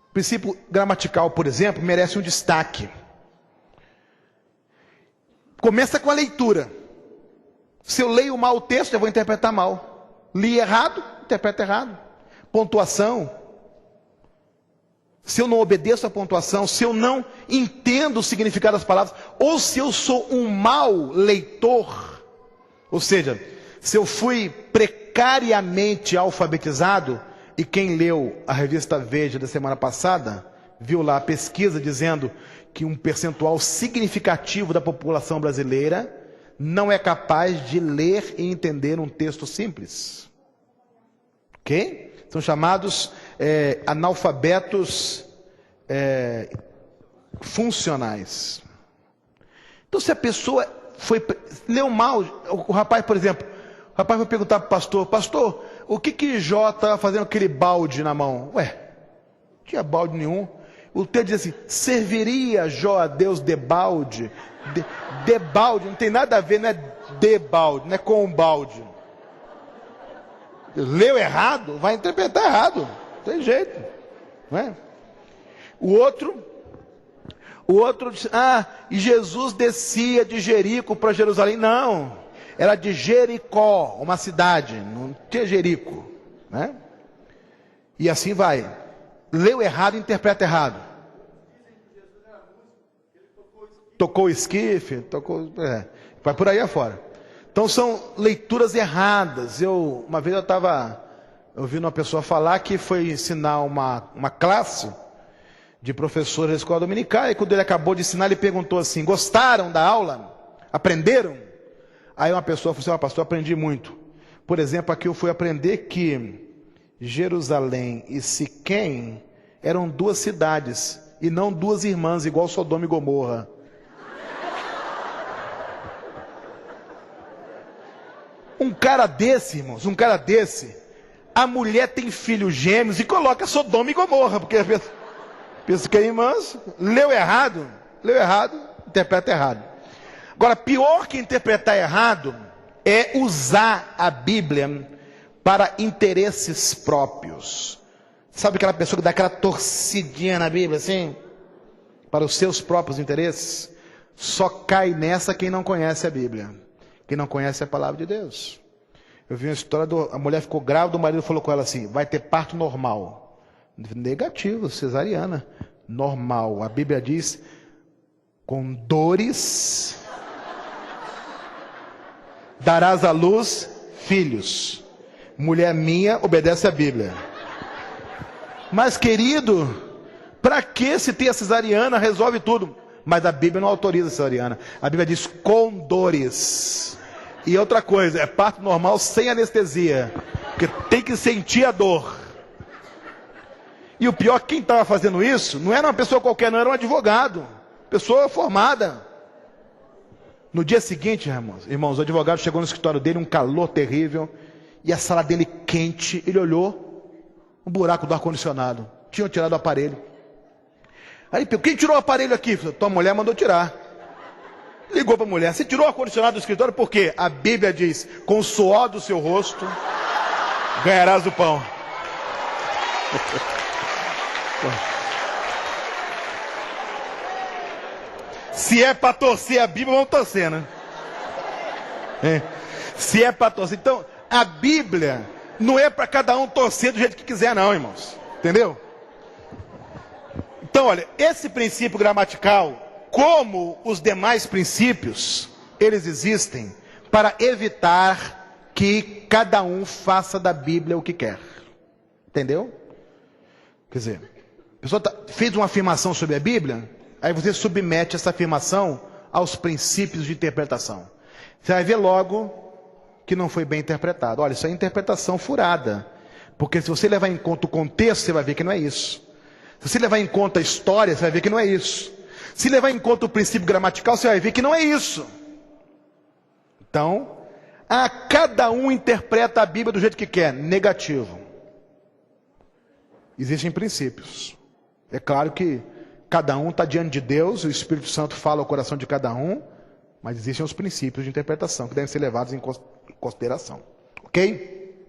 O princípio gramatical, por exemplo, merece um destaque. Começa com a leitura. Se eu leio mal o texto, eu vou interpretar mal. Li errado, interpreta errado. Pontuação. Se eu não obedeço a pontuação, se eu não entendo o significado das palavras, ou se eu sou um mau leitor, ou seja, se eu fui precariamente alfabetizado, e quem leu a revista Veja da semana passada, viu lá a pesquisa dizendo que um percentual significativo da população brasileira não é capaz de ler e entender um texto simples. Ok? São chamados analfabetos funcionais. Então, se a pessoa leu mal, o rapaz, por exemplo, o rapaz vai perguntar para o pastor: pastor, o que Jó estava fazendo aquele balde na mão? Ué, não tinha balde nenhum. O texto diz assim: serviria Jó a Deus de balde? De balde, não tem nada a ver, não é de balde, não é com um balde. Leu errado, vai interpretar errado, não tem jeito, não é? O outro diz: e Jesus descia de Jerico para Jerusalém. Não, era de Jericó, uma cidade, não tinha Jerico, né? E assim vai. Leu errado, interpreta errado. Tocou esquife, vai por aí afora. Então são leituras erradas. Uma vez eu estava ouvindo uma pessoa falar que foi ensinar uma classe de professores da escola dominical, e quando ele acabou de ensinar, ele perguntou assim: gostaram da aula? Aprenderam? Aí uma pessoa falou assim: pastor, aprendi muito. Por exemplo, aqui eu fui aprender que Jerusalém e Siquém eram duas cidades, e não duas irmãs, igual Sodoma e Gomorra. Um cara desse, irmãos, a mulher tem filhos gêmeos e coloca Sodoma e Gomorra, porque pensa que é irmãs, leu errado, interpreta errado. Agora, pior que interpretar errado é usar a Bíblia para interesses próprios. Sabe aquela pessoa que dá aquela torcidinha na Bíblia, assim, para os seus próprios interesses? Só cai nessa quem não conhece a Bíblia. Quem não conhece a palavra de Deus. Eu vi uma história, a mulher ficou grávida, o marido falou com ela assim: vai ter parto normal. Negativo, cesariana. Normal. A Bíblia diz: com dores darás à luz filhos. Mulher minha, obedece a Bíblia. Mas querido, para que se tem a cesariana, resolve tudo? Mas a Bíblia não autoriza a cesariana. A Bíblia diz com dores. E outra coisa, é parto normal sem anestesia, porque tem que sentir a dor. E o pior, quem estava fazendo isso não era uma pessoa qualquer, não, era um advogado, pessoa formada. No dia seguinte, irmãos, o advogado chegou no escritório dele, um calor terrível, e a sala dele quente. Ele olhou um buraco do ar-condicionado, tinham tirado o aparelho. Aí, quem tirou o aparelho aqui? Tua mulher mandou tirar. Ligou para a mulher: você tirou o ar-condicionado do escritório? Por quê? A Bíblia diz: com o suor do seu rosto ganharás o pão. Se é para torcer a Bíblia, vamos torcer, né? Se é para torcer. Então, a Bíblia não é para cada um torcer do jeito que quiser, não, irmãos. Entendeu? Então, olha, esse princípio gramatical, como os demais princípios, eles existem para evitar que cada um faça da Bíblia o que quer. Entendeu? Quer dizer, a pessoa fez uma afirmação sobre a Bíblia, aí você submete essa afirmação aos princípios de interpretação. Você vai ver logo que não foi bem interpretado. Olha, isso é interpretação furada. Porque se você levar em conta o contexto, você vai ver que não é isso. Se você levar em conta a história, você vai ver que não é isso. Se levar em conta o princípio gramatical, você vai ver que não é isso. Então, cada um interpreta a Bíblia do jeito que quer. Negativo. Existem princípios. É claro que cada um está diante de Deus, o Espírito Santo fala ao coração de cada um, mas existem os princípios de interpretação que devem ser levados em consideração. Ok?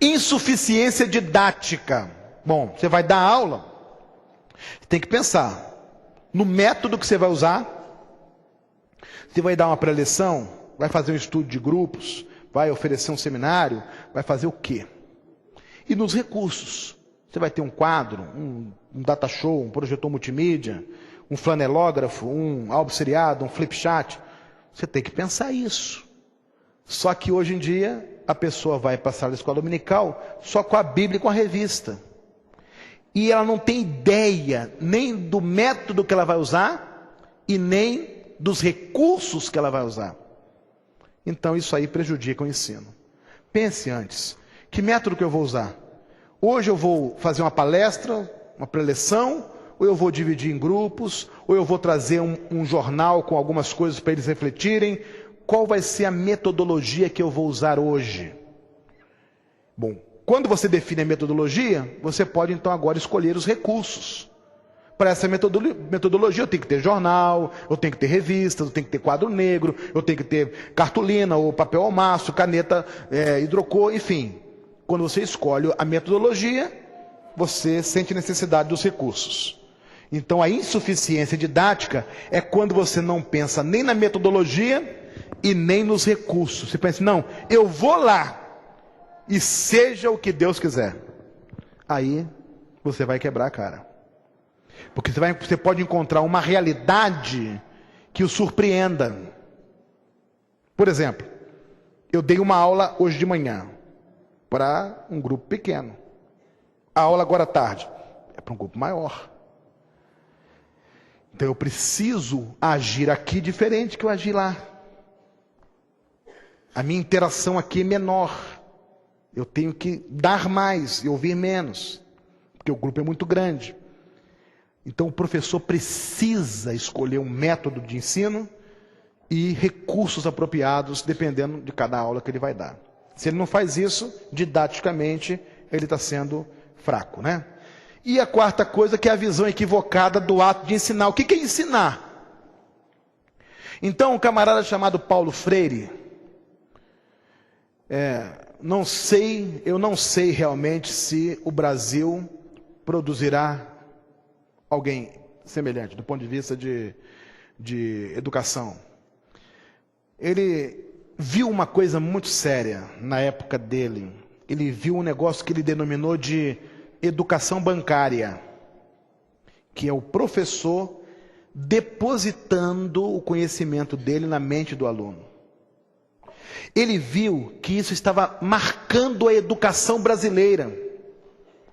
Insuficiência didática. Bom, você vai dar aula, Tem que pensar no método que você vai usar. Você vai dar uma pré-lição, vai fazer um estudo de grupos, vai oferecer um seminário, vai fazer o quê? E nos recursos. Você vai ter um quadro, um data show, um projetor multimídia, um flanelógrafo, um álbum seriado, um flip chart. Você tem que pensar isso. Só que hoje em dia, a pessoa vai passar na escola dominical só com a Bíblia e com a revista. E ela não tem ideia nem do método que ela vai usar e nem dos recursos que ela vai usar. Então isso aí prejudica o ensino. Pense antes, que método que eu vou usar? Hoje eu vou fazer uma palestra, uma preleção, ou eu vou dividir em grupos, ou eu vou trazer um jornal com algumas coisas para eles refletirem. Qual vai ser a metodologia que eu vou usar hoje? Bom, quando você define a metodologia, você pode então agora escolher os recursos. Para essa metodologia eu tenho que ter jornal, eu tenho que ter revistas, eu tenho que ter quadro negro, eu tenho que ter cartolina, ou papel ao maço, caneta hidrocor, enfim. Quando você escolhe a metodologia, você sente necessidade dos recursos. Então a insuficiência didática é quando você não pensa nem na metodologia e nem nos recursos. Você pensa, não, eu vou lá e seja o que Deus quiser. Aí você vai quebrar a cara. Porque você pode encontrar uma realidade que o surpreenda. Por exemplo, eu dei uma aula hoje de manhã para um grupo pequeno. A aula agora à tarde é para um grupo maior. Então eu preciso agir aqui diferente que eu agi lá. A minha interação aqui é menor. Eu tenho que dar mais e ouvir menos, porque o grupo é muito grande. Então o professor precisa escolher um método de ensino e recursos apropriados, dependendo de cada aula que ele vai dar. Se ele não faz isso, didaticamente, ele está sendo fraco, né? E a quarta coisa, que é a visão equivocada do ato de ensinar. O que é ensinar? Então, um camarada chamado Paulo Freire, eu não sei realmente se o Brasil produzirá alguém semelhante, do ponto de vista de educação. Ele viu uma coisa muito séria na época dele. Ele viu um negócio que ele denominou de educação bancária, que é o professor depositando o conhecimento dele na mente do aluno. Ele viu que isso estava marcando a educação brasileira.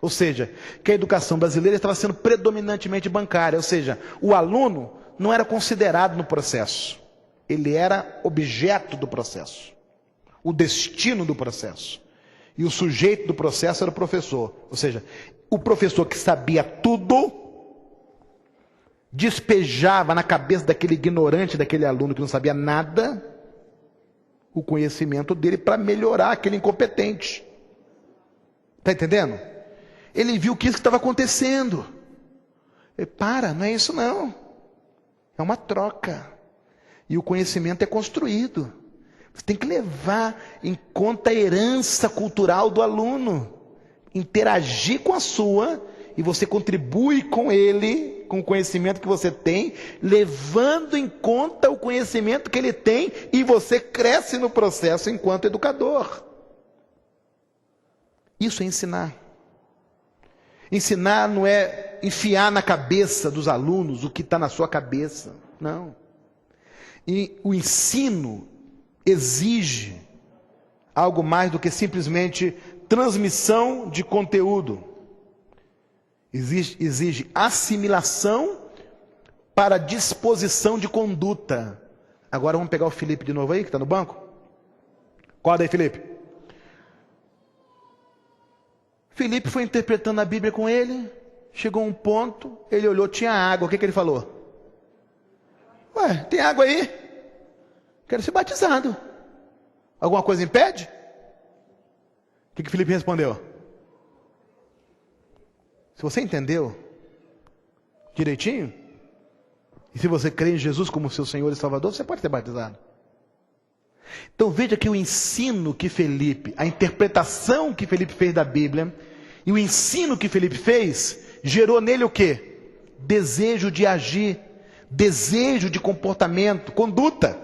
Ou seja, que a educação brasileira estava sendo predominantemente bancária. Ou seja, o aluno não era considerado no processo. Ele era objeto do processo. O destino do processo. E o sujeito do processo era o professor. Ou seja, o professor que sabia tudo, despejava na cabeça daquele ignorante, daquele aluno que não sabia nada, o conhecimento dele para melhorar aquele incompetente. Está entendendo? Ele viu que isso estava acontecendo. Ele, não é isso não. É uma troca. E o conhecimento é construído. Você tem que levar em conta a herança cultural do aluno. Interagir com a sua, e você contribui com ele, com o conhecimento que você tem, levando em conta o conhecimento que ele tem, e você cresce no processo enquanto educador. Isso é ensinar. Ensinar não é enfiar na cabeça dos alunos o que está na sua cabeça. Não. E o ensino exige algo mais do que simplesmente transmissão de conteúdo. Exige assimilação para disposição de conduta. Agora vamos pegar o Felipe de novo aí, que está no banco. Acorda aí, Felipe. Felipe foi interpretando a Bíblia com ele. Chegou um ponto, ele olhou, tinha água. O que ele falou? Ué, tem água aí? Quero ser batizado. Alguma coisa impede? O que Felipe respondeu? Se você entendeu direitinho, e se você crê em Jesus como seu Senhor e Salvador, você pode ser batizado. Então veja que o ensino que Felipe, a interpretação que Felipe fez da Bíblia, e o ensino que Felipe fez, gerou nele o quê? desejo de agir, desejo de comportamento, conduta.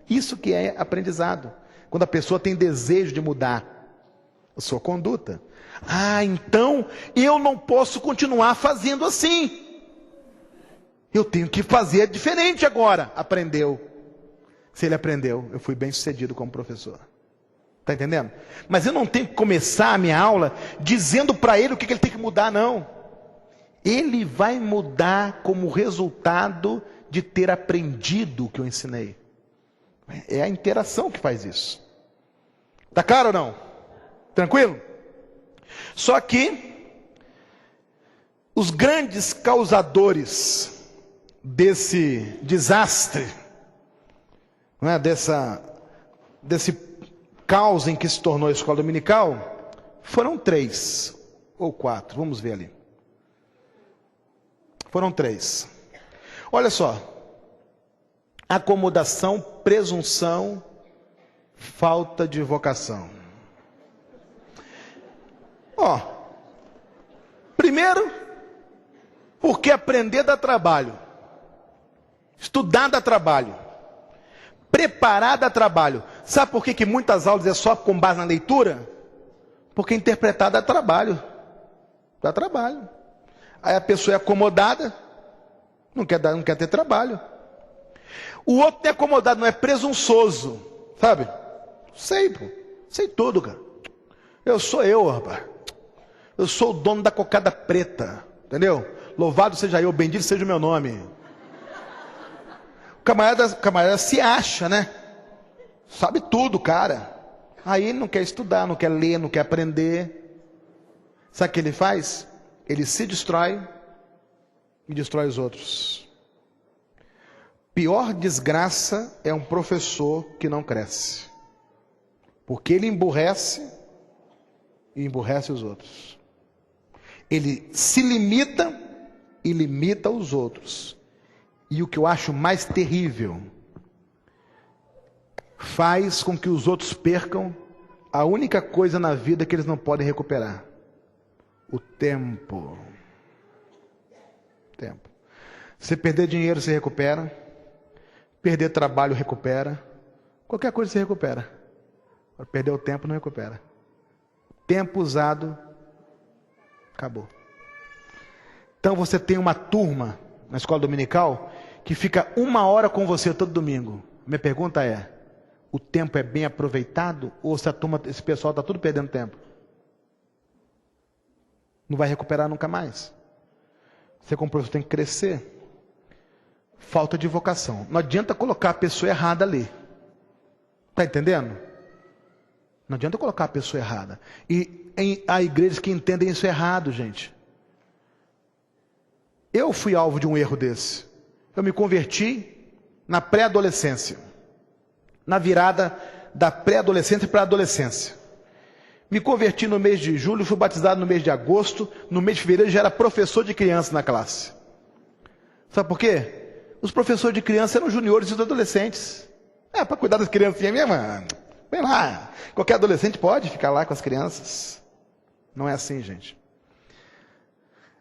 Isso que é aprendizado. Quando a pessoa tem desejo de mudar a sua conduta. Ah, então eu não posso continuar fazendo assim. Eu tenho que fazer diferente agora. Aprendeu. Se ele aprendeu, eu fui bem sucedido como professor. Está entendendo? Mas eu não tenho que começar a minha aula dizendo para ele o que ele tem que mudar, não. Ele vai mudar como resultado de ter aprendido o que eu ensinei. É a interação que faz isso. Está claro ou não? Tranquilo? Só que os grandes causadores desse desastre, não é? Desse caos em que se tornou a escola dominical, foram 3 ou 4, vamos ver ali. Foram 3. Olha só: acomodação, presunção, falta de vocação. Ó, primeiro, porque aprender dá trabalho, estudar dá trabalho, preparar dá trabalho. Sabe por que muitas aulas é só com base na leitura? Porque interpretar dá trabalho. Dá trabalho. Aí a pessoa é acomodada, não quer ter trabalho. O outro não é acomodado, não é presunçoso, sabe? Sei, pô. Sei tudo, cara. Eu sou eu, rapaz. Eu sou o dono da cocada preta, entendeu? Louvado seja eu, bendito seja o meu nome. O camarada se acha, né? Sabe tudo, cara. Aí ele não quer estudar, não quer ler, não quer aprender. Sabe o que ele faz? Ele se destrói e destrói os outros. Pior desgraça é um professor que não cresce. Porque ele emburrece e emburrece os outros. Ele se limita e limita os outros. E o que eu acho mais terrível, faz com que os outros percam a única coisa na vida que eles não podem recuperar: o tempo. Tempo. Se perder dinheiro, se recupera. Perder trabalho, recupera. Qualquer coisa se recupera. Perder o tempo, não recupera. Tempo usado, acabou. Então você tem uma turma na escola dominical que fica 1 hora com você todo domingo. Minha pergunta é: o tempo é bem aproveitado? Ou esse pessoal está tudo perdendo tempo? Não vai recuperar nunca mais. Você como professor tem que crescer. Falta de vocação. Não adianta colocar a pessoa errada ali. Está entendendo? Não adianta colocar a pessoa errada. E há igrejas que entendem isso errado, gente. Eu fui alvo de um erro desse. Eu me converti na pré-adolescência. Na virada da pré-adolescência para a adolescência. Me converti no mês de julho, fui batizado no mês de agosto. No mês de fevereiro já era professor de criança na classe. Sabe por quê? Os professores de criança eram juniores e os adolescentes. Para cuidar das criancinhas mesmo, vem lá. Qualquer adolescente pode ficar lá com as crianças. Não é assim, gente.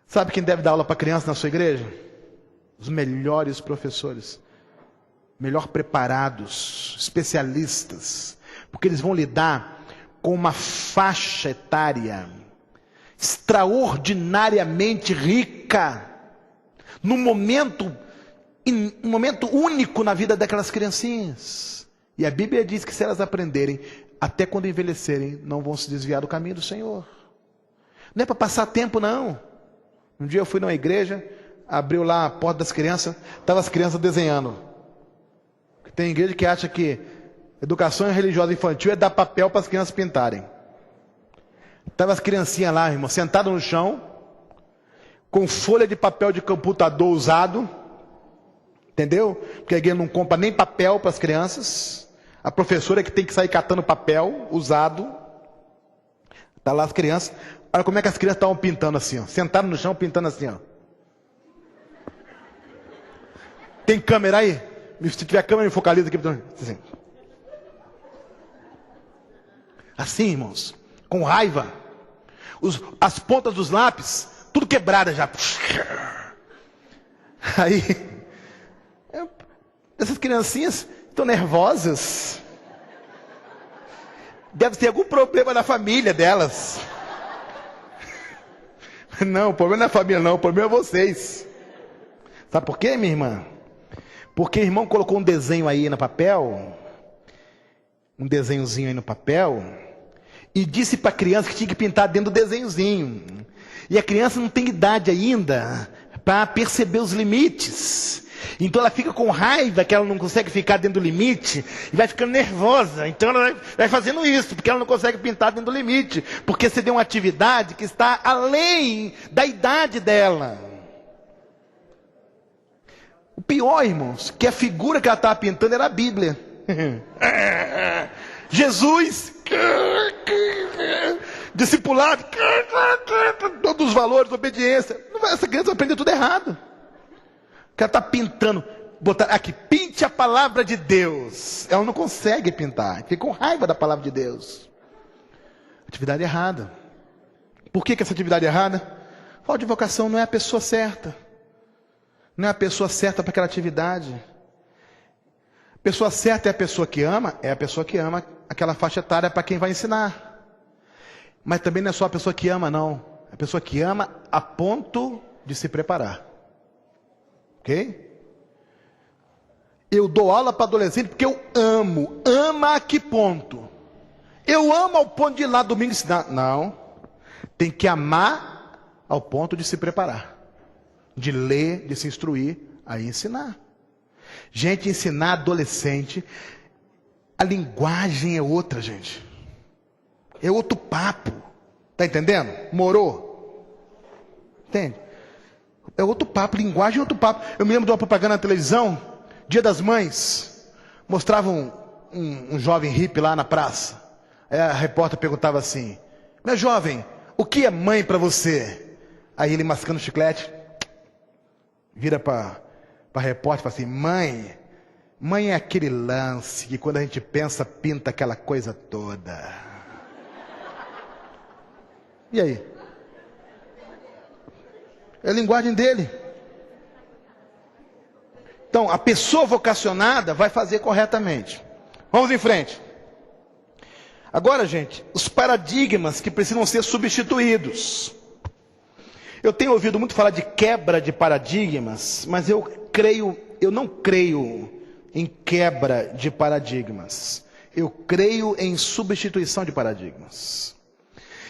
Sabe quem deve dar aula para criança na sua igreja? Os melhores professores. Melhor preparados, especialistas. Porque eles vão lidar com uma faixa etária extraordinariamente rica. Num momento único na vida daquelas criancinhas. E a Bíblia diz que se elas aprenderem, até quando envelhecerem, não vão se desviar do caminho do Senhor. Não é para passar tempo, não. Um dia eu fui numa igreja, abriu lá a porta das crianças, estavam as crianças desenhando. Tem igreja que acha que educação religiosa infantil é dar papel para as crianças pintarem. Estavam as criancinhas lá, irmão, sentadas no chão, com folha de papel de computador usado. Entendeu? Porque a igreja não compra nem papel para as crianças. A professora é que tem que sair catando papel usado. Está lá as crianças. Olha como é que as crianças estavam pintando assim, ó. Sentaram no chão pintando assim, ó. Tem câmera aí? Se tiver câmera, me focaliza aqui. Assim, assim, irmãos. Com raiva. As pontas dos lápis, tudo quebrada já. Aí, essas criancinhas estão nervosas. Deve ter algum problema na família delas. Não, o problema não é a família não, o problema é vocês. Sabe por quê, minha irmã? Porque o irmão colocou um desenho aí no papel, um desenhozinho aí no papel, e disse para a criança que tinha que pintar dentro do desenhozinho. E a criança não tem idade ainda para perceber os limites. Então ela fica com raiva que ela não consegue ficar dentro do limite e vai ficando nervosa. Então ela vai fazendo isso, porque ela não consegue pintar dentro do limite. Porque você deu uma atividade que está além da idade dela. O pior, irmãos, que a figura que ela estava pintando era a Bíblia. Jesus, discipulado, todos os valores, obediência. Essa criança vai aprender tudo errado. Que ela está pintando, botar aqui, pinte a palavra de Deus. Ela não consegue pintar, fica com raiva da palavra de Deus. Atividade errada. Por que essa atividade é errada? Falta de vocação, não é a pessoa certa. Não é a pessoa certa para aquela atividade. A pessoa certa é a pessoa que ama, aquela faixa etária para quem vai ensinar. Mas também não é só a pessoa que ama, não. É a pessoa que ama a ponto de se preparar. Ok? Eu dou aula para adolescente porque eu amo. Ama a que ponto? Eu amo ao ponto de ir lá domingo ensinar. Não. Tem que amar ao ponto de se preparar. De ler, de se instruir, aí ensinar. Gente, ensinar adolescente, a linguagem é outra, gente. É outro papo. Tá entendendo? Morou? Entende? É outro papo, linguagem é outro papo. Eu me lembro de uma propaganda na televisão, Dia das Mães. Mostravam um jovem hippie lá na praça. Aí a repórter perguntava assim: meu jovem, o que é mãe para você? Aí ele mascando chiclete, vira para a repórter e fala assim: mãe é aquele lance que quando a gente pensa, pinta aquela coisa toda. E aí? É a linguagem dele. Então, a pessoa vocacionada vai fazer corretamente. Vamos em frente. Agora, gente, os paradigmas que precisam ser substituídos. Eu tenho ouvido muito falar de quebra de paradigmas, mas eu não creio em quebra de paradigmas. Eu creio em substituição de paradigmas.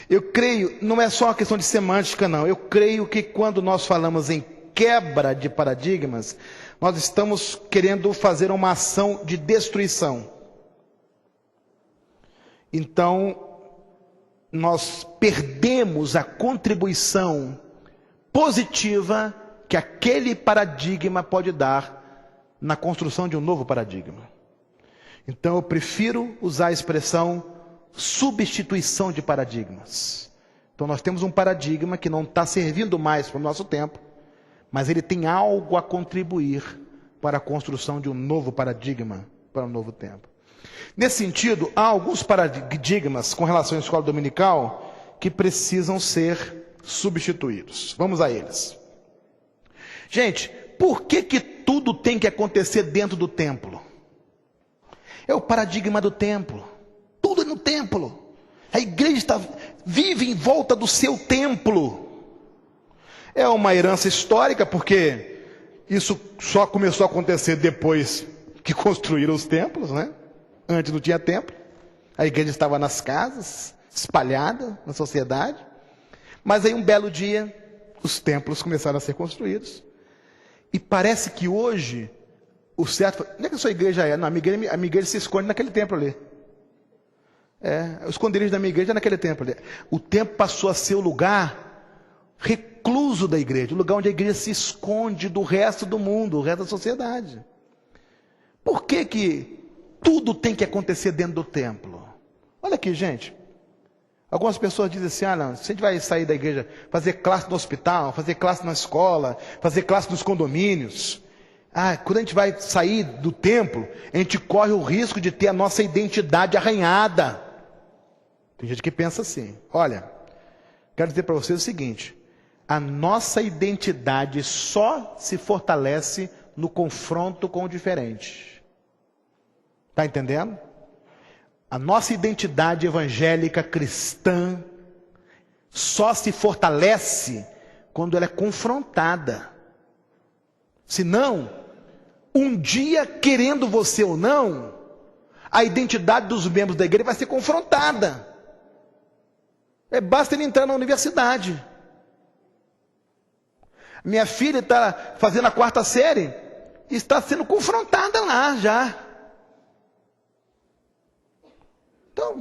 Eu creio, não é só uma questão de semântica, não. Eu creio que quando nós falamos em quebra de paradigmas, nós estamos querendo fazer uma ação de destruição. Então, nós perdemos a contribuição positiva que aquele paradigma pode dar na construção de um novo paradigma. Então, eu prefiro usar a expressão substituição de paradigmas. Então nós temos um paradigma que não está servindo mais para o nosso tempo, mas ele tem algo a contribuir para a construção de um novo paradigma para um novo tempo. Nesse sentido, há alguns paradigmas com relação à escola dominical que precisam ser substituídos. Vamos a eles. Gente, por que tudo tem que acontecer dentro do templo? É o paradigma do templo. Tudo é no templo. A igreja vive em volta do seu templo. É uma herança histórica, porque isso só começou a acontecer depois que construíram os templos, né? Antes não tinha templo. A igreja estava nas casas, espalhada na sociedade. Mas aí um belo dia, os templos começaram a ser construídos. E parece que hoje, o certo... Onde é que a sua igreja é? Não, a minha igreja se esconde naquele templo ali. O esconderijo da minha igreja é naquele templo ali. O templo passou a ser o lugar recluso da igreja, o lugar onde a igreja se esconde do resto do mundo, do resto da sociedade. Por que tudo tem que acontecer dentro do templo? Olha aqui, gente. Algumas pessoas dizem assim: não, se a gente vai sair da igreja, fazer classe no hospital, fazer classe na escola, fazer classe nos condomínios. Quando a gente vai sair do templo, a gente corre o risco de ter a nossa identidade arranhada. Tem gente que pensa assim. Olha, quero dizer para vocês o seguinte: A nossa identidade só se fortalece no confronto com o diferente. Está entendendo? A nossa identidade evangélica cristã só se fortalece quando ela é confrontada. Senão, um dia, querendo você ou não, a identidade dos membros da igreja vai ser confrontada. Basta ele entrar na universidade. Minha filha está fazendo a 4ª série e está sendo confrontada lá já. Então,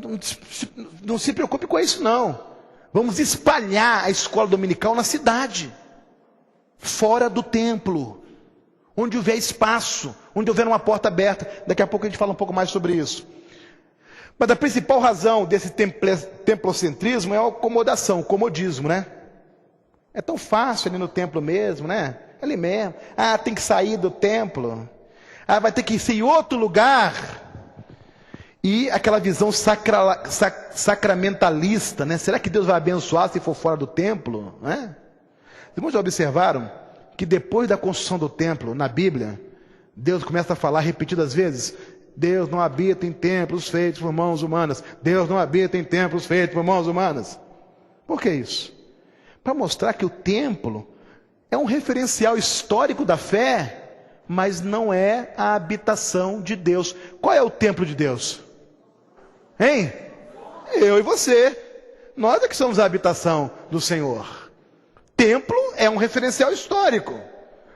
não se preocupe com isso não. Vamos espalhar a escola dominical na cidade, fora do templo, onde houver espaço, onde houver uma porta aberta. Daqui a pouco a gente fala um pouco mais sobre isso. Mas a principal razão desse templocentrismo é a acomodação, o comodismo, né? É tão fácil ali no templo mesmo, né? Ali mesmo. Ah, tem que sair do templo. Ah, vai ter que ir em outro lugar. E aquela visão sacramentalista, né? Será que Deus vai abençoar se for fora do templo? Né? Os irmãos já observaram que depois da construção do templo, na Bíblia, Deus começa a falar repetidas vezes: Deus não habita em templos feitos por mãos humanas. Deus não habita em templos feitos por mãos humanas. Por que isso? Para mostrar que o templo é um referencial histórico da fé, mas não é a habitação de Deus. Qual é o templo de Deus? Hein? Eu e você. Nós é que somos a habitação do Senhor. Templo é um referencial histórico,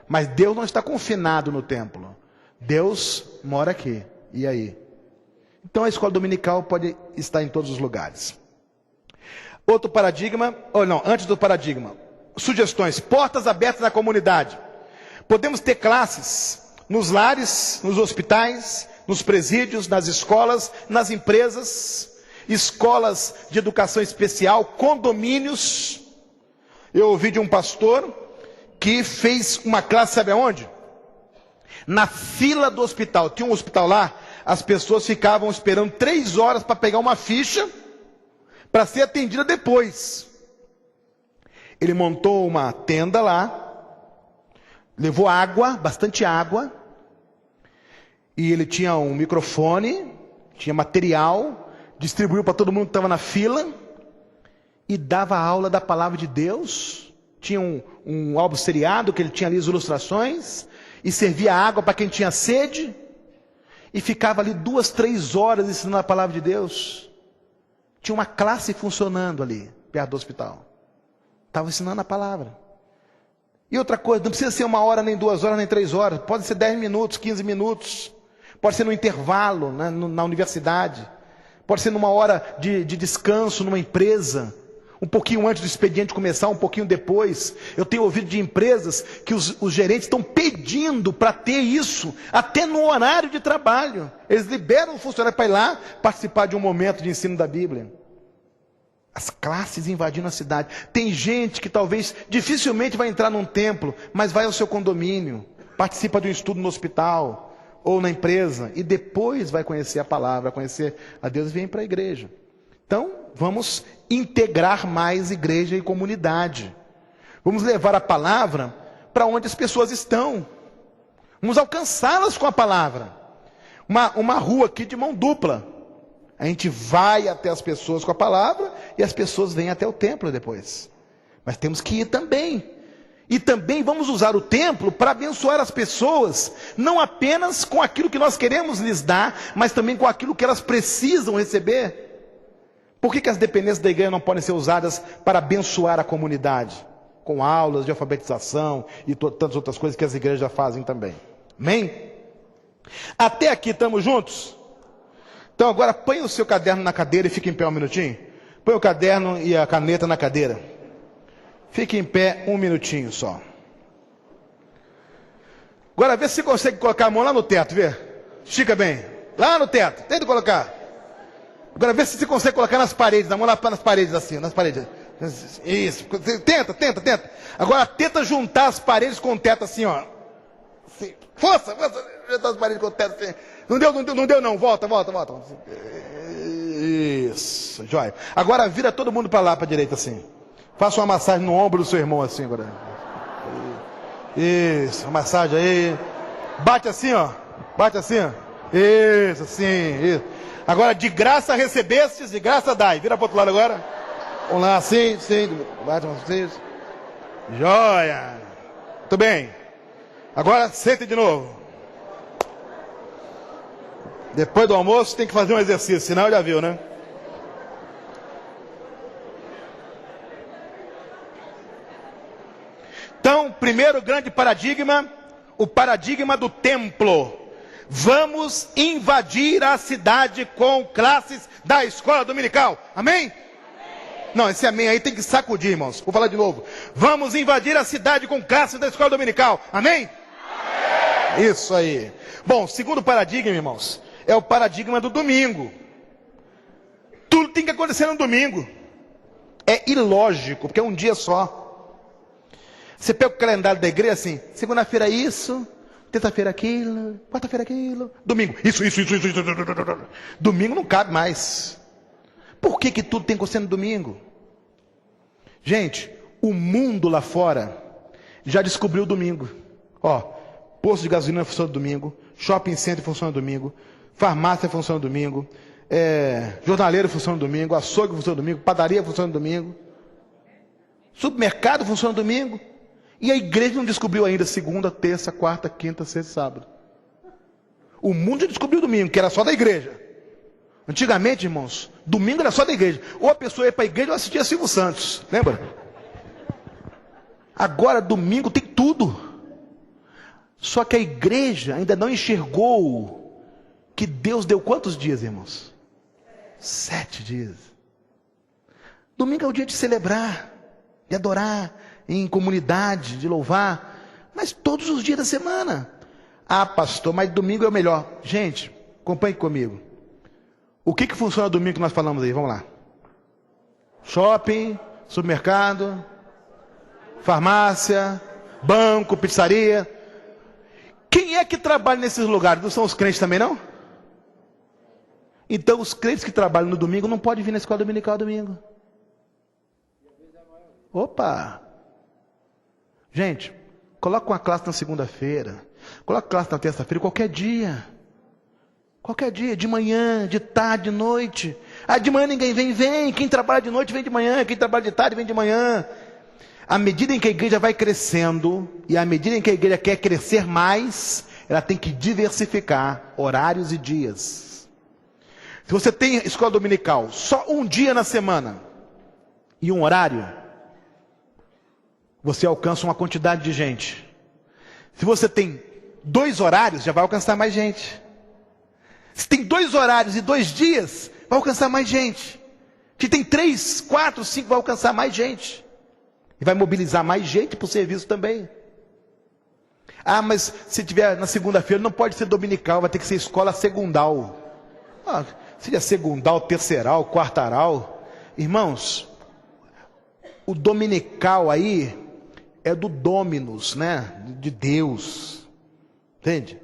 mas Deus não está confinado no templo. Deus mora aqui. E aí? Então a escola dominical pode estar em todos os lugares. Outro paradigma, ou não, antes do paradigma, sugestões: portas abertas na comunidade. Podemos ter classes nos lares, nos hospitais, nos presídios, nas escolas, nas empresas, escolas de educação especial, condomínios. Eu ouvi de um pastor que fez uma classe, sabe aonde? Na fila do hospital. Tinha um hospital lá, as pessoas ficavam esperando 3 horas para pegar uma ficha, para ser atendida depois. Ele montou uma tenda lá, levou água, bastante água, e ele tinha um microfone, tinha material, distribuiu para todo mundo que estava na fila, e dava aula da palavra de Deus. Tinha um álbum seriado, que ele tinha ali as ilustrações, e servia água para quem tinha sede, e ficava ali 2, 3 horas ensinando a palavra de Deus. Tinha uma classe funcionando ali, perto do hospital. Estava ensinando a palavra. E outra coisa, não precisa ser 1 hora, nem 2 horas, nem 3 horas. Pode ser 10 minutos, 15 minutos. Pode ser no intervalo, né, na universidade. Pode ser numa hora de descanso, numa empresa. Um pouquinho antes do expediente começar, um pouquinho depois. Eu tenho ouvido de empresas que os gerentes estão pedindo para ter isso, até no horário de trabalho. Eles liberam o funcionário para ir lá participar de um momento de ensino da Bíblia. As classes invadindo a cidade. Tem gente que talvez dificilmente vai entrar num templo, mas vai ao seu condomínio, participa de um estudo no hospital ou na empresa, e depois vai conhecer a palavra, conhecer a Deus e vem para a igreja. Então, vamos integrar mais igreja e comunidade. Vamos levar a palavra para onde as pessoas estão. Vamos alcançá-las com a palavra. Uma rua aqui de mão dupla. A gente vai até as pessoas com a palavra e as pessoas vêm até o templo depois. Mas temos que ir também. E também vamos usar o templo para abençoar as pessoas, não apenas com aquilo que nós queremos lhes dar, mas também com aquilo que elas precisam receber. Por que as dependências da igreja não podem ser usadas para abençoar a comunidade? Com aulas de alfabetização e tantas outras coisas que as igrejas já fazem também. Amém? Até aqui estamos juntos? Então agora põe o seu caderno na cadeira e fique em pé um minutinho. Põe o caderno e a caneta na cadeira. Fique em pé um minutinho só. Agora vê se você consegue colocar a mão lá no teto, vê? Estica bem. Lá no teto, tenta colocar. Agora vê se você consegue colocar nas paredes, a mão lá nas paredes assim, nas paredes. Isso, tenta. Agora tenta juntar as paredes com o teto assim, ó. Assim. Força, juntar as paredes com o teto assim. Não deu não, volta. Isso, joia. Agora vira todo mundo para lá, para a direita assim. Faça uma massagem no ombro do seu irmão assim agora. Isso, uma massagem aí. Bate assim, ó. Bate assim, ó. Isso, assim, isso. Agora, de graça recebestes, de graça dai. Vira para o outro lado agora. Vamos lá, assim, sim. Bate assim. Joia. Muito bem. Agora, sente de novo. Depois do almoço tem que fazer um exercício, senão já viu, né? Então, primeiro grande paradigma, o paradigma do templo. Vamos invadir a cidade com classes da escola dominical. Amém? Não, esse amém aí tem que sacudir, irmãos. Vou falar de novo. Vamos invadir a cidade com classes da escola dominical. Amém? Isso aí. Bom, segundo paradigma, irmãos, é o paradigma do domingo. Tudo tem que acontecer no domingo. É ilógico, porque é um dia só. Você pega o calendário da igreja assim, segunda-feira isso, terça-feira aquilo, quarta-feira aquilo, domingo, isso. Domingo não cabe mais. Por que tudo tem que acontecer no domingo? Gente, o mundo lá fora já descobriu o domingo. Ó, posto de gasolina funciona no domingo, shopping center funciona no domingo, farmácia funciona no domingo, jornaleiro funciona no domingo, açougue funciona no domingo, padaria funciona no domingo, supermercado funciona no domingo. E a igreja não descobriu ainda segunda, terça, quarta, quinta, sexta e sábado. O mundo já descobriu o domingo, que era só da igreja. Antigamente, irmãos, domingo era só da igreja. Ou a pessoa ia para a igreja ou assistia Silvio Santos. Lembra? Agora, domingo tem tudo. Só que a igreja ainda não enxergou que Deus deu quantos dias, irmãos? 7 dias. Domingo é o dia de celebrar, de adorar, em comunidade, de louvar, mas todos os dias da semana. Ah, pastor, mas domingo é o melhor. Gente, acompanhe comigo. O que funciona domingo que nós falamos aí? Vamos lá. Shopping, supermercado, farmácia, banco, pizzaria. Quem é que trabalha nesses lugares? Não são os crentes também, não? Então, os crentes que trabalham no domingo não podem vir na escola dominical domingo. Opa! Gente, coloca uma classe na segunda-feira, coloca classe na terça-feira, qualquer dia, de manhã, de tarde, de noite. Ah, de manhã ninguém vem, quem trabalha de noite vem de manhã, quem trabalha de tarde vem de manhã. À medida em que a igreja vai crescendo, e à medida em que a igreja quer crescer mais, ela tem que diversificar horários e dias. Se você tem escola dominical, só um dia na semana, e um horário, você alcança uma quantidade de gente. Se você tem 2 horários, já vai alcançar mais gente. Se tem 2 horários e 2 dias, vai alcançar mais gente. Se tem 3, 4, 5, vai alcançar mais gente. E vai mobilizar mais gente para o serviço também. Ah, mas se tiver na segunda-feira, não pode ser dominical, vai ter que ser escola segundal. Ah, seria segundal, terceiral, quartaral. Irmãos, o dominical aí é do Dominus, né? De Deus. Entende?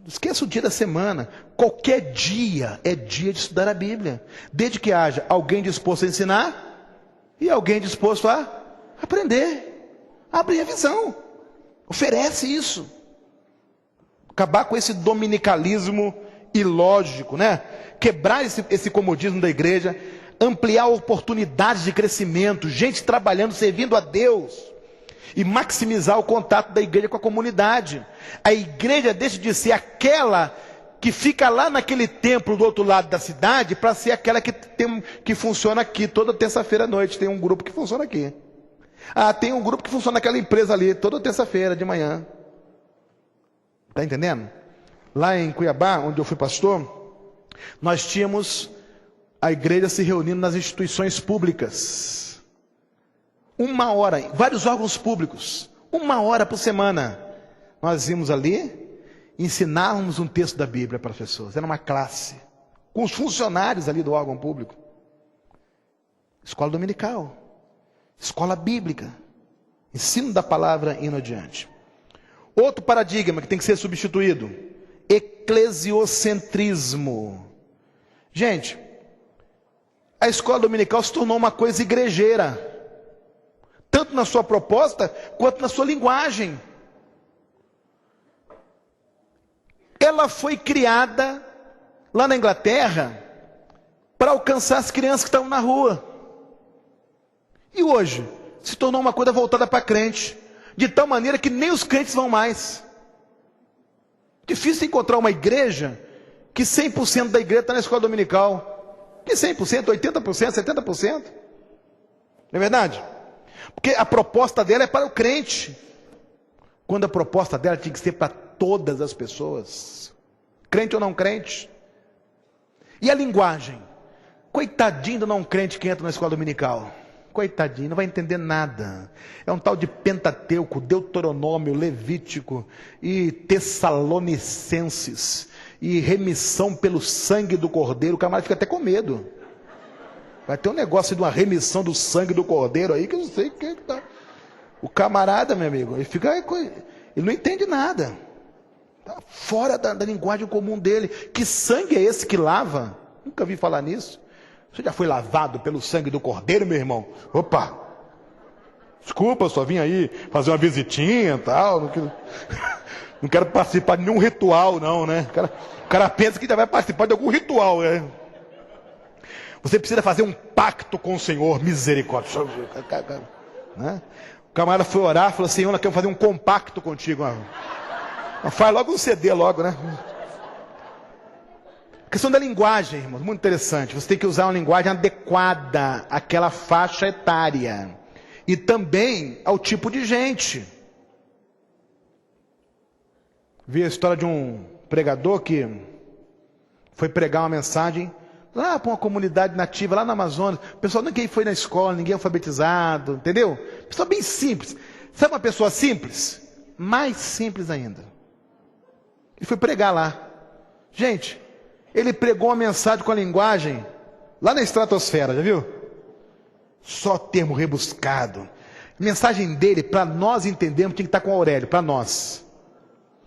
Esqueça o dia da semana. Qualquer dia é dia de estudar a Bíblia. Desde que haja alguém disposto a ensinar e alguém disposto a aprender. Abrir a visão. Oferece isso. Acabar com esse dominicalismo ilógico, né? Quebrar esse comodismo da igreja. Ampliar oportunidades de crescimento. Gente trabalhando, servindo a Deus. E maximizar o contato da igreja com a comunidade. A igreja deixa de ser aquela que fica lá naquele templo do outro lado da cidade, para ser aquela que funciona aqui toda terça-feira à noite. Tem um grupo que funciona aqui. Ah, tem um grupo que funciona naquela empresa ali, toda terça-feira de manhã. Está entendendo? Lá em Cuiabá, onde eu fui pastor, nós tínhamos a igreja se reunindo nas instituições públicas. 1 hora, vários órgãos públicos, 1 hora por semana, nós íamos ali, ensinávamos um texto da Bíblia para as pessoas, era uma classe, com os funcionários ali do órgão público, escola dominical, escola bíblica, ensino da palavra indo adiante. Outro paradigma que tem que ser substituído, eclesiocentrismo. Gente, a escola dominical se tornou uma coisa igrejeira. tanto na sua proposta, quanto na sua linguagem. Ela foi criada lá na Inglaterra para alcançar as crianças que estavam na rua. E hoje se tornou uma coisa voltada para crente, de tal maneira que nem os crentes vão mais. Difícil encontrar uma igreja que 100% da igreja está na escola dominical. Que 100%, 80%, 70%. Não é verdade? Porque a proposta dela é para o crente, quando a proposta dela tinha que ser para todas as pessoas, crente ou não crente. E a linguagem? Coitadinho do não crente que entra na escola dominical. Coitadinho, não vai entender nada. É um tal de Pentateuco, Deuteronômio, Levítico e Tessalonicenses e remissão pelo sangue do Cordeiro. O camarada fica até com medo. Vai ter um negócio de uma remissão do sangue do Cordeiro aí que eu não sei o que tá. O camarada, meu amigo, ele não entende nada. Tá fora da linguagem comum dele. Que sangue é esse que lava? Nunca vi falar nisso. Você já foi lavado pelo sangue do Cordeiro, meu irmão? Opa! Desculpa, eu só vim aí fazer uma visitinha e tal. Não quero participar de nenhum ritual, não, né? O cara pensa que já vai participar de algum ritual, né? Você precisa fazer um pacto com o Senhor, misericórdia. Né? O camarada foi orar, falou: Senhor, eu quero fazer um compacto contigo. Faz logo um CD, logo, né? A questão da linguagem, irmãos, muito interessante. Você tem que usar uma linguagem adequada àquela faixa etária e também ao tipo de gente. Vi a história de um pregador que foi pregar uma mensagem lá para uma comunidade nativa, lá na Amazônia. O pessoal, ninguém foi na escola, ninguém alfabetizado, entendeu? Pessoal bem simples. Sabe uma pessoa simples? Mais simples ainda. Ele foi pregar lá. Gente, ele pregou uma mensagem com a linguagem lá na estratosfera, já viu? Só termo rebuscado. A mensagem dele, para nós entendermos, tinha que estar com o Aurélio, para nós.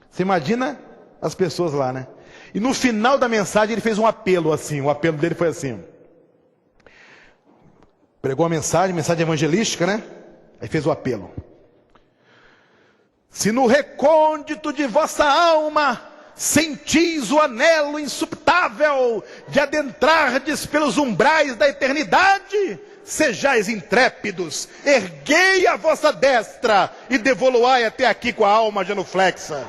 Você imagina as pessoas lá, né? E no final da mensagem ele fez um apelo assim. O apelo dele foi assim. Pregou a mensagem evangelística, né? Aí fez o apelo. Se no recôndito de vossa alma sentis o anelo insuptável de adentrardes pelos umbrais da eternidade, sejais intrépidos, erguei a vossa destra e devoluai até aqui com a alma genuflexa.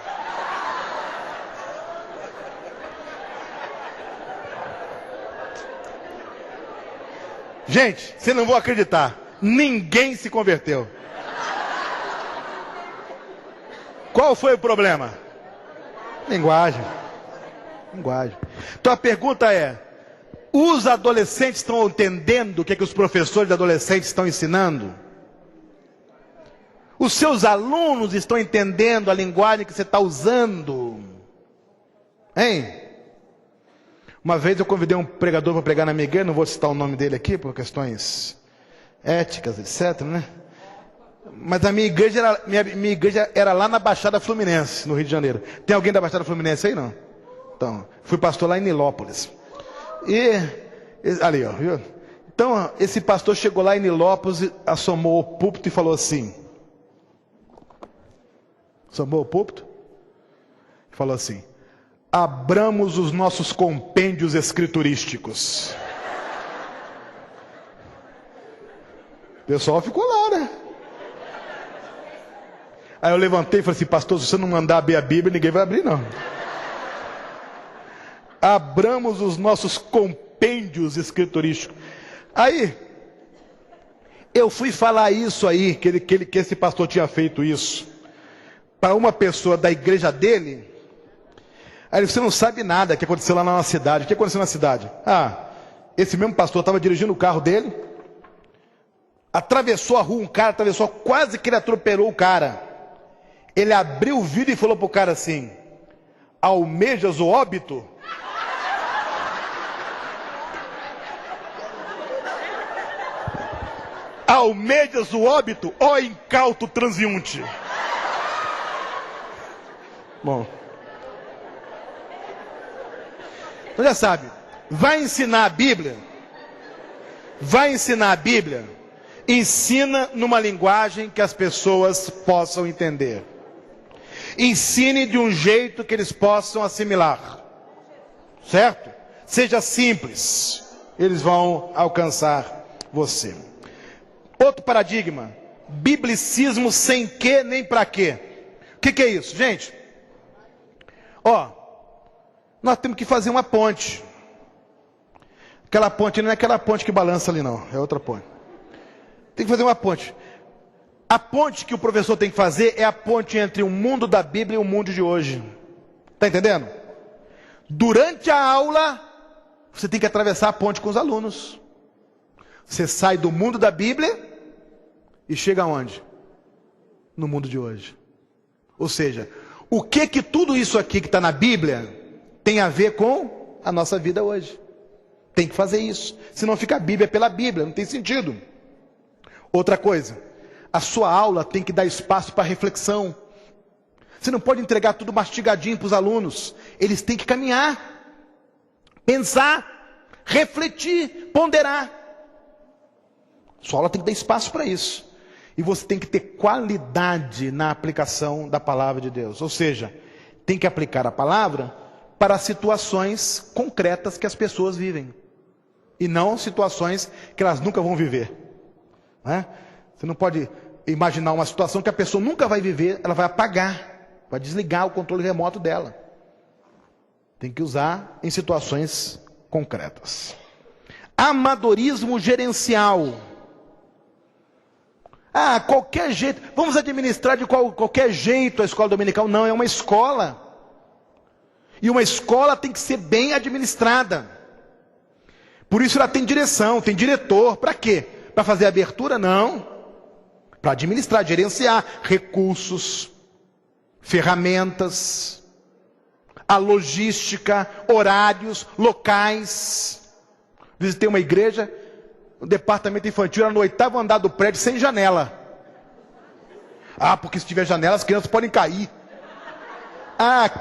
Gente, vocês não vão acreditar, ninguém se converteu. Qual foi o problema? Linguagem. Então a pergunta é: os adolescentes estão entendendo o que os professores de adolescentes estão ensinando? Os seus alunos estão entendendo a linguagem que você está usando? Hein? Uma vez eu convidei um pregador para pregar na minha igreja, não vou citar o nome dele aqui por questões éticas, etc, né? Mas a minha igreja era lá na Baixada Fluminense, no Rio de Janeiro. Tem alguém da Baixada Fluminense aí, não? Então, fui pastor lá em Nilópolis. Ali, ó, viu? Então, esse pastor chegou lá em Nilópolis, assomou o púlpito e falou assim. Assomou o púlpito? Falou assim: abramos os nossos compêndios escriturísticos. O pessoal ficou lá, né? Aí eu levantei e falei assim: pastor, se você não mandar abrir a Bíblia, ninguém vai abrir, não. Abramos os nossos compêndios escriturísticos. Aí, eu fui falar isso aí, que esse pastor tinha feito isso, para uma pessoa da igreja dele. Aí ele: você não sabe nada que aconteceu lá na nossa cidade. O que aconteceu na cidade? Esse mesmo pastor estava dirigindo o carro dele, atravessou a rua, um cara atravessou, quase que ele atropelou o cara. Ele abriu o vidro e falou pro cara assim: almejas o óbito? Almejas o óbito, ó incauto transeunte. Bom, então já sabe, vai ensinar a Bíblia, Ensina numa linguagem que as pessoas possam entender. Ensine de um jeito que eles possam assimilar. Certo? Seja simples. Eles vão alcançar você. Outro paradigma. Biblicismo sem quê nem para quê. O que é isso, gente? Nós temos que fazer uma ponte. Aquela ponte não é aquela ponte que balança ali não, é outra ponte. Tem que fazer uma ponte. A ponte que o professor tem que fazer é a ponte entre o mundo da Bíblia e o mundo de hoje. Está entendendo? Durante a aula, você tem que atravessar a ponte com os alunos. Você sai do mundo da Bíblia e chega aonde? No mundo de hoje. Ou seja, o que tudo isso aqui que está na Bíblia tem a ver com a nossa vida hoje? Tem que fazer isso. Senão fica a Bíblia pela Bíblia, não tem sentido. Outra coisa, a sua aula tem que dar espaço para reflexão. Você não pode entregar tudo mastigadinho para os alunos. Eles têm que caminhar, pensar, refletir, ponderar. Sua aula tem que dar espaço para isso. E você tem que ter qualidade na aplicação da palavra de Deus. Ou seja, tem que aplicar a palavra para situações concretas que as pessoas vivem. E não situações que elas nunca vão viver. Né? Você não pode imaginar uma situação que a pessoa nunca vai viver, ela vai apagar, vai desligar o controle remoto dela. Tem que usar em situações concretas. Amadorismo gerencial. Qualquer jeito, vamos administrar de qualquer jeito a escola dominical. Não, é uma escola. E uma escola tem que ser bem administrada. Por isso ela tem direção, tem diretor. Para quê? Para fazer abertura? Não. Para administrar, gerenciar recursos, ferramentas, a logística, horários, locais. Visitei uma igreja, o departamento infantil era no 8º andar do prédio, sem janela. Porque se tiver janela as crianças podem cair.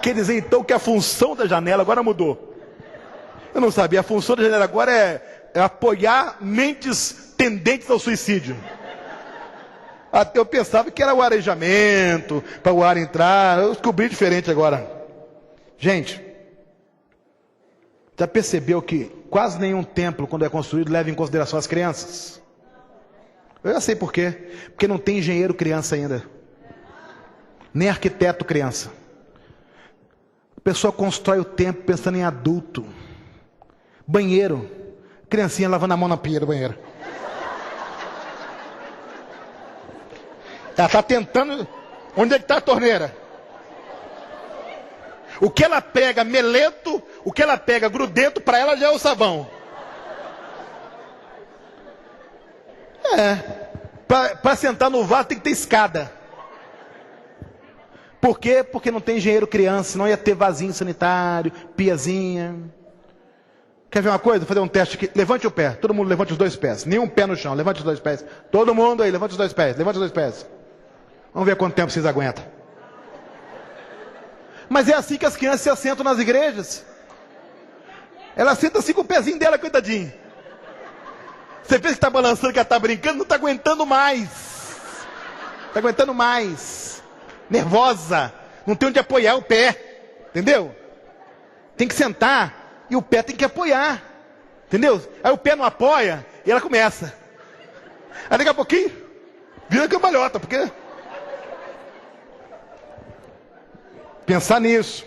Quer dizer então que a função da janela agora mudou. Eu não sabia, a função da janela agora é apoiar mentes tendentes ao suicídio. Até eu pensava que era o arejamento, para o ar entrar. Eu descobri diferente agora. Gente, já percebeu que quase nenhum templo, quando é construído, leva em consideração as crianças? Eu já sei por quê. Porque não tem engenheiro criança ainda. Nem arquiteto criança. A pessoa constrói o templo pensando em adulto. Banheiro. Criancinha lavando a mão na pia do banheiro. Ela está tentando. Onde é que está a torneira? O que ela pega meleto, o que ela pega grudento, para ela já é o sabão. Para sentar no vaso tem que ter escada. Por quê? Porque não tem engenheiro criança, senão ia ter vasinho sanitário, piazinha. Quer ver uma coisa? Vou fazer um teste aqui. Levante o pé. Todo mundo levante os 2 pés. Nenhum pé no chão. Levante os 2 pés. Todo mundo aí, levante os 2 pés. Levante os 2 pés. Vamos ver quanto tempo vocês aguentam. Mas é assim que as crianças se assentam nas igrejas. Ela senta assim com o pezinho dela, coitadinho. Você pensa que está balançando, que ela está brincando, não está aguentando mais. Está aguentando mais. Nervosa. Não tem onde apoiar o pé. Entendeu? Tem que sentar e o pé tem que apoiar. Entendeu? Aí o pé não apoia e ela começa. Aí daqui a pouquinho, vira cambalhota, porque... Pensar nisso.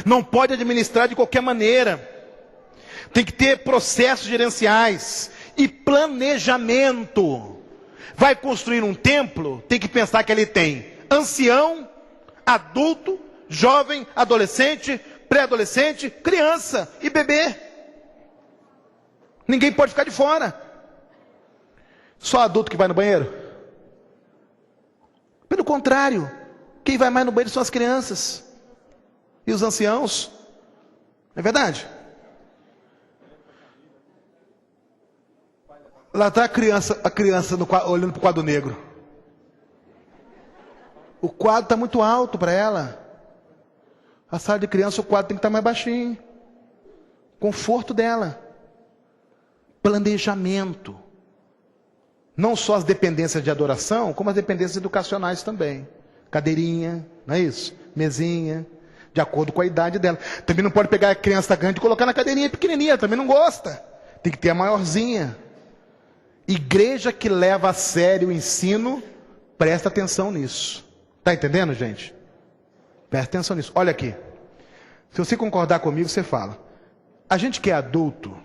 Não pode administrar de qualquer maneira. Tem que ter processos gerenciais e planejamento. Vai construir um templo, tem que pensar que ele tem ancião, adulto, jovem, adolescente, pré-adolescente, criança e bebê. Ninguém pode ficar de fora. Só adulto que vai no banheiro? Pelo contrário, quem vai mais no banheiro são as crianças e os anciãos. Não é verdade? Lá está a criança olhando para o quadro negro. O quadro está muito alto para ela. A sala de criança, o quadro tem que estar mais baixinho. Conforto dela. Planejamento. Não só as dependências de adoração, como as dependências educacionais também. Cadeirinha, não é isso? Mesinha, de acordo com a idade dela. Também não pode pegar a criança grande e colocar na cadeirinha pequenininha, também não gosta. Tem que ter a maiorzinha. Igreja que leva a sério o ensino, presta atenção nisso. Está entendendo, gente? Presta atenção nisso. Olha aqui. Se você concordar comigo, você fala. A gente que é adulto,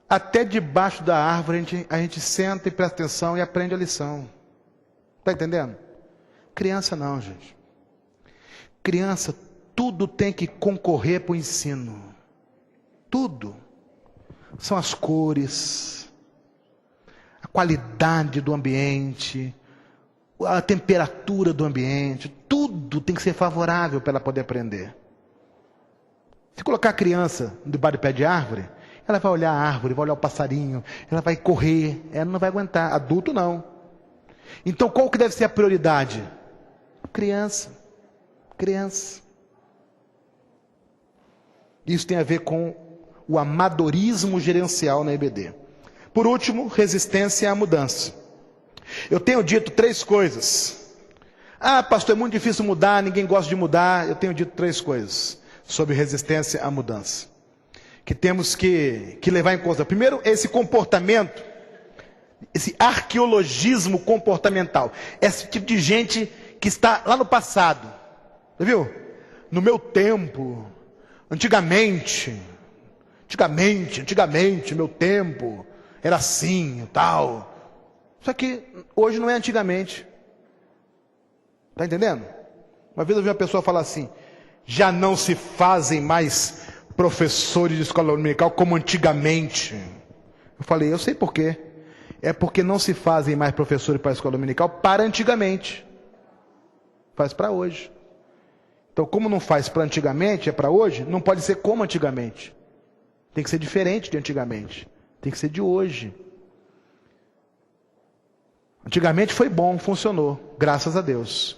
até debaixo da árvore a gente senta e presta atenção e aprende a lição. Está entendendo? Criança não, gente. Criança, tudo tem que concorrer para o ensino. Tudo. São as cores, a qualidade do ambiente, a temperatura do ambiente, tudo tem que ser favorável para ela poder aprender. Se colocar a criança debaixo do pé de árvore, ela vai olhar a árvore, vai olhar o passarinho, ela vai correr, ela não vai aguentar. Adulto não. Então qual que deve ser a prioridade? Criança. Criança. Isso tem a ver com o amadorismo gerencial na EBD. Por último, resistência à mudança. Eu tenho dito 3 coisas. Ah, pastor, é muito difícil mudar, ninguém gosta de mudar. Eu tenho dito 3 coisas sobre resistência à mudança, que temos que levar em conta. Primeiro, esse comportamento, esse arqueologismo comportamental. Esse tipo de gente que está lá no passado. Você viu? No meu tempo, antigamente, meu tempo, era assim, tal. Só que hoje não é antigamente. Está entendendo? Uma vez eu vi uma pessoa falar assim, já não se fazem mais professores de escola dominical como antigamente. Eu falei, eu sei por quê. É porque não se fazem mais professores para a escola dominical para antigamente. Faz para hoje. Então, como não faz para antigamente, é para hoje, não pode ser como antigamente. Tem que ser diferente de antigamente. Tem que ser de hoje. Antigamente foi bom, funcionou, graças a Deus.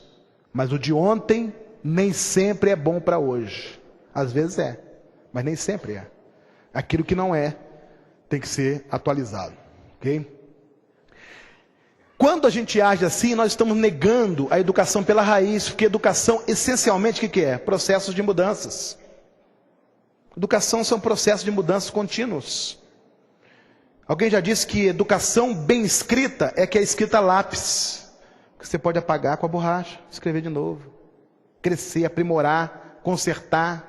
Mas o de ontem nem sempre é bom para hoje. Às vezes é, mas nem sempre é. Aquilo que não é, tem que ser atualizado. Ok? Quando a gente age assim, nós estamos negando a educação pela raiz, porque educação, essencialmente, o que é? Processos de mudanças. Educação são processos de mudanças contínuos. Alguém já disse que educação bem escrita é que é escrita a lápis, que você pode apagar com a borracha, escrever de novo, crescer, aprimorar, consertar,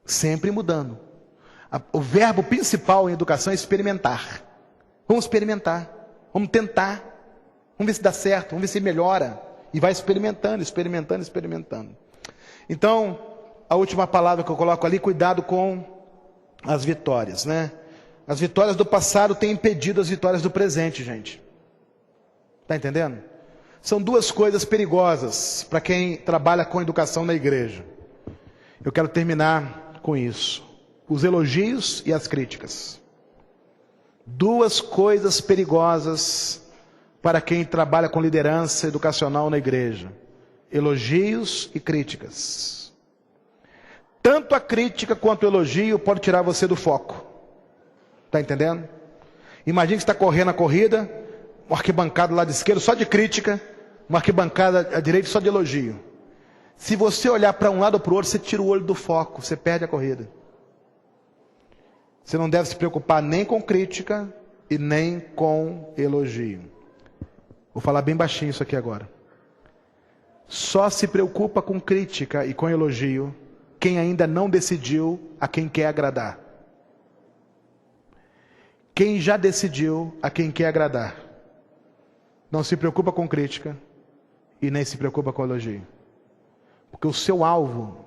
sempre mudando. O verbo principal em educação é experimentar. Vamos experimentar. Vamos tentar, vamos ver se dá certo, vamos ver se melhora. E vai experimentando. Então, a última palavra que eu coloco ali, cuidado com as vitórias, né? As vitórias do passado têm impedido as vitórias do presente, gente. Está entendendo? São 2 coisas perigosas para quem trabalha com educação na igreja. Eu quero terminar com isso. Os elogios e as críticas. 2 coisas perigosas para quem trabalha com liderança educacional na igreja: elogios e críticas. Tanto a crítica quanto o elogio pode tirar você do foco. Está entendendo? Imagina que você está correndo a corrida, uma arquibancada do lado esquerdo só de crítica, uma arquibancada à direita só de elogio. Se você olhar para um lado ou para o outro, você tira o olho do foco, você perde a corrida. Você não deve se preocupar nem com crítica e nem com elogio. Vou falar bem baixinho isso aqui agora. Só se preocupa com crítica e com elogio quem ainda não decidiu a quem quer agradar. Quem já decidiu a quem quer agradar, não se preocupa com crítica e nem se preocupa com elogio. Porque o seu alvo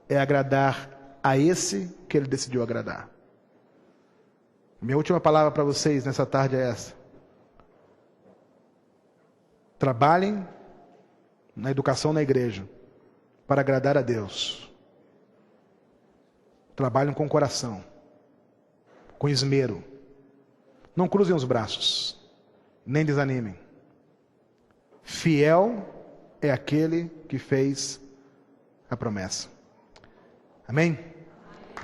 é agradar a esse que ele decidiu agradar. Minha última palavra para vocês nessa tarde é essa. Trabalhem na educação na igreja para agradar a Deus. Trabalhem com coração, com esmero. Não cruzem os braços, nem desanimem. Fiel é aquele que fez a promessa. Amém?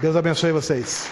Deus abençoe vocês.